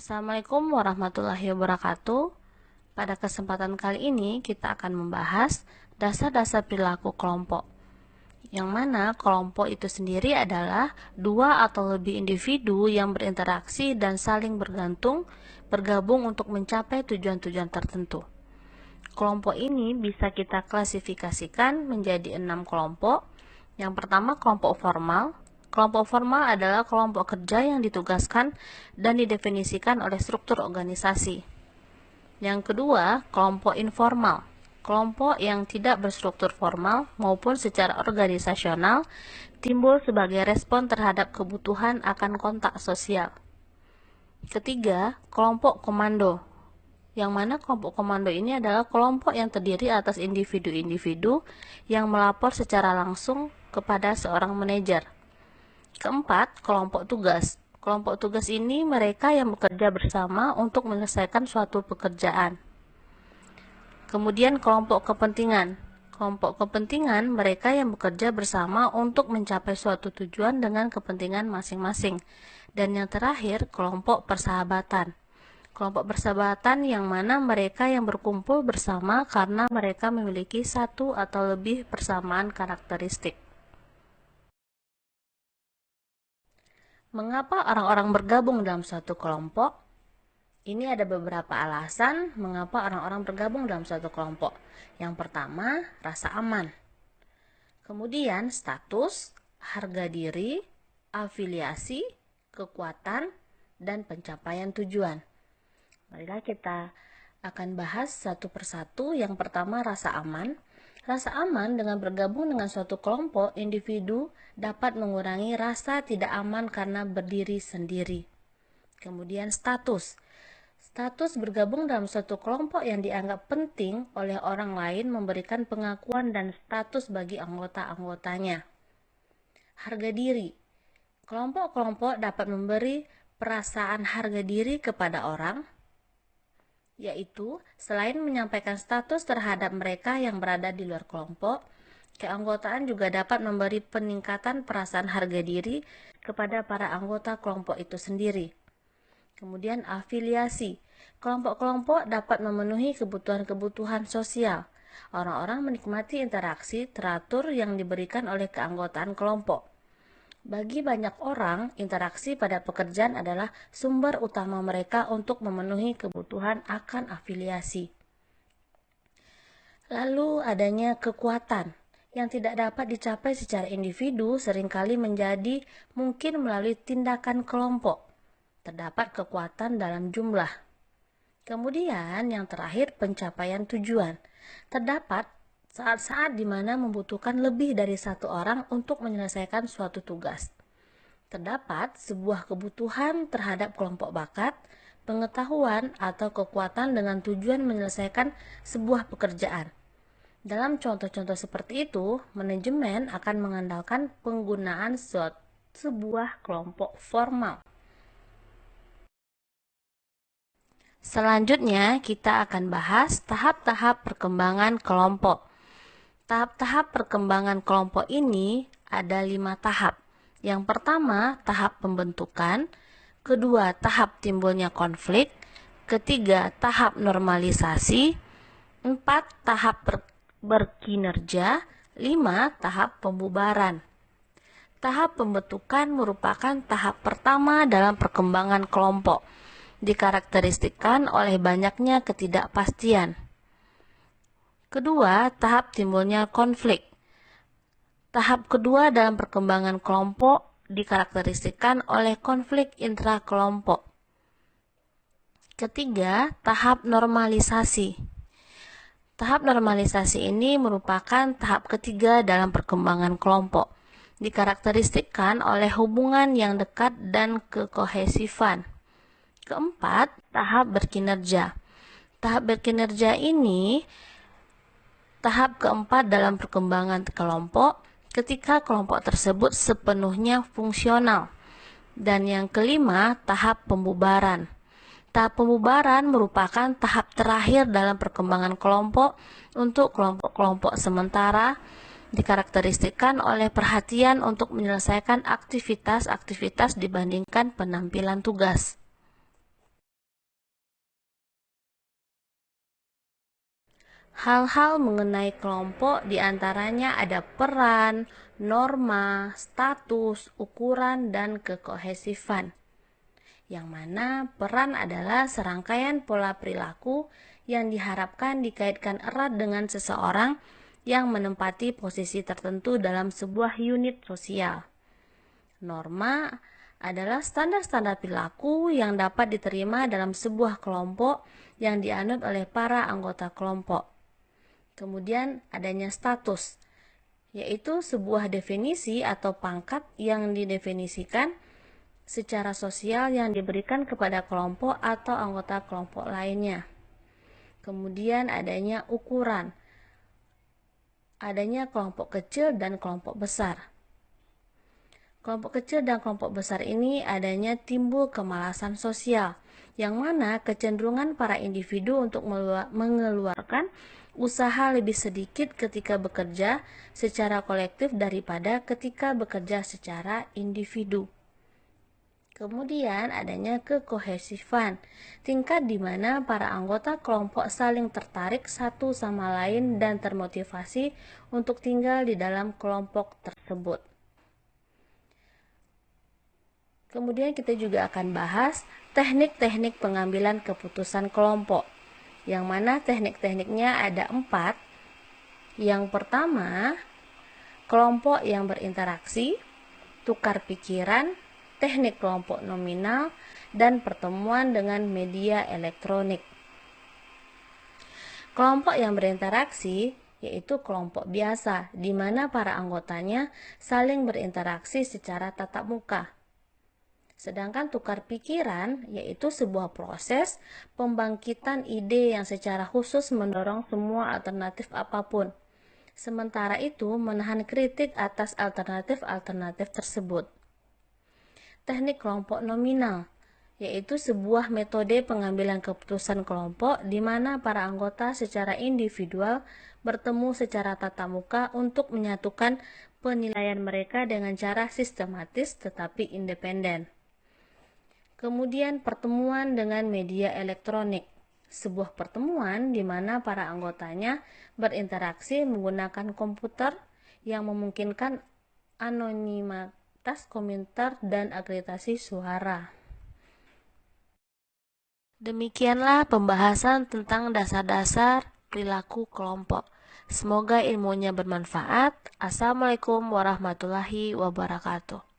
Assalamualaikum warahmatullahi wabarakatuh. Pada kesempatan kali ini kita akan membahas dasar-dasar perilaku kelompok, yang mana kelompok itu sendiri adalah dua atau lebih individu yang berinteraksi dan saling bergabung untuk mencapai tujuan-tujuan tertentu. Kelompok ini bisa kita klasifikasikan menjadi 6 kelompok. Yang pertama, kelompok formal. Kelompok formal adalah kelompok kerja yang ditugaskan dan didefinisikan oleh struktur organisasi. Yang kedua, kelompok informal. Kelompok yang tidak berstruktur formal maupun secara organisasional timbul sebagai respon terhadap kebutuhan akan kontak sosial. Ketiga, kelompok komando. Yang mana kelompok komando ini adalah kelompok yang terdiri atas individu-individu yang melapor secara langsung kepada seorang manajer. Keempat, kelompok tugas. Kelompok tugas ini mereka yang bekerja bersama untuk menyelesaikan suatu pekerjaan. Kemudian kelompok kepentingan. Kelompok kepentingan mereka yang bekerja bersama untuk mencapai suatu tujuan dengan kepentingan masing-masing. Dan yang terakhir, kelompok persahabatan. Kelompok persahabatan yang mana mereka yang berkumpul bersama karena mereka memiliki satu atau lebih persamaan karakteristik. Mengapa orang-orang bergabung dalam suatu kelompok? Ini ada beberapa alasan mengapa orang-orang bergabung dalam suatu kelompok. Yang pertama, rasa aman. Kemudian, status, harga diri, afiliasi, kekuatan, dan pencapaian tujuan. Marilah kita akan bahas satu persatu. Yang pertama, rasa aman. Rasa aman dengan bergabung dengan suatu kelompok individu dapat mengurangi rasa tidak aman karena berdiri sendiri. Kemudian status. Status bergabung dalam suatu kelompok yang dianggap penting oleh orang lain memberikan pengakuan dan status bagi anggota-anggotanya. Harga diri. Kelompok-kelompok dapat memberi perasaan harga diri kepada orang, yaitu selain menyampaikan status terhadap mereka yang berada di luar kelompok, keanggotaan juga dapat memberi peningkatan perasaan harga diri kepada para anggota kelompok itu sendiri. Kemudian afiliasi. Kelompok-kelompok dapat memenuhi kebutuhan-kebutuhan sosial. Orang-orang menikmati interaksi teratur yang diberikan oleh keanggotaan kelompok. Bagi banyak orang, interaksi pada pekerjaan adalah sumber utama mereka untuk memenuhi kebutuhan akan afiliasi. Lalu adanya kekuatan yang tidak dapat dicapai secara individu seringkali menjadi mungkin melalui tindakan kelompok. Terdapat kekuatan dalam jumlah. Kemudian yang terakhir, pencapaian tujuan. Terdapat saat-saat di mana membutuhkan lebih dari satu orang untuk menyelesaikan suatu tugas. Terdapat sebuah kebutuhan terhadap kelompok bakat, pengetahuan, atau kekuatan dengan tujuan menyelesaikan sebuah pekerjaan. Dalam contoh-contoh seperti itu, manajemen akan mengandalkan penggunaan sebuah kelompok formal. Selanjutnya, kita akan bahas tahap-tahap perkembangan kelompok. Tahap-tahap perkembangan kelompok ini ada 5 tahap. Yang pertama, tahap pembentukan. Kedua, tahap timbulnya konflik. Ketiga, tahap normalisasi. 4, tahap berkinerja. 5, tahap pembubaran. Tahap pembentukan merupakan tahap pertama dalam perkembangan kelompok. Dikarakteristikkan oleh banyaknya ketidakpastian. Kedua, tahap timbulnya konflik. Tahap kedua dalam perkembangan kelompok dikarakteristikkan oleh konflik intrakelompok. Ketiga, tahap normalisasi. Tahap normalisasi ini merupakan tahap ketiga dalam perkembangan kelompok. Dikarakteristikkan oleh hubungan yang dekat dan kekohesifan. Keempat, tahap berkinerja. Tahap berkinerja ini tahap keempat dalam perkembangan kelompok ketika kelompok tersebut sepenuhnya fungsional. Dan yang kelima, tahap pembubaran. Tahap pembubaran merupakan tahap terakhir dalam perkembangan kelompok untuk kelompok-kelompok sementara, dikarakteristikkan oleh perhatian untuk menyelesaikan aktivitas-aktivitas dibandingkan penampilan tugas. Hal-hal mengenai kelompok diantaranya ada peran, norma, status, ukuran, dan kekohesifan. Yang mana peran adalah serangkaian pola perilaku yang diharapkan dikaitkan erat dengan seseorang yang menempati posisi tertentu dalam sebuah unit sosial. Norma adalah standar-standar perilaku yang dapat diterima dalam sebuah kelompok yang dianut oleh para anggota kelompok. Kemudian adanya status, yaitu sebuah definisi atau pangkat yang didefinisikan secara sosial yang diberikan kepada kelompok atau anggota kelompok lainnya. Kemudian adanya ukuran, adanya kelompok kecil dan kelompok besar. Kelompok kecil dan kelompok besar ini adanya timbul kemalasan sosial, yang mana kecenderungan para individu untuk mengeluarkan usaha lebih sedikit ketika bekerja secara kolektif daripada ketika bekerja secara individu. Kemudian adanya kekohesifan, tingkat di mana para anggota kelompok saling tertarik satu sama lain dan termotivasi untuk tinggal di dalam kelompok tersebut. Kemudian kita juga akan bahas teknik-teknik pengambilan keputusan kelompok, yang mana teknik-tekniknya ada 4. Yang pertama, kelompok yang berinteraksi, tukar pikiran, teknik kelompok nominal, dan pertemuan dengan media elektronik. Kelompok yang berinteraksi yaitu kelompok biasa, di mana para anggotanya saling berinteraksi secara tatap muka. Sedangkan tukar pikiran yaitu sebuah proses pembangkitan ide yang secara khusus mendorong semua alternatif apapun. Sementara itu menahan kritik atas alternatif-alternatif tersebut. Teknik kelompok nominal yaitu sebuah metode pengambilan keputusan kelompok di mana para anggota secara individual bertemu secara tatap muka untuk menyatukan penilaian mereka dengan cara sistematis tetapi independen. Kemudian pertemuan dengan media elektronik, sebuah pertemuan di mana para anggotanya berinteraksi menggunakan komputer yang memungkinkan anonimitas komentar dan akreditasi suara. Demikianlah pembahasan tentang dasar-dasar perilaku kelompok. Semoga ilmunya bermanfaat. Assalamualaikum warahmatullahi wabarakatuh.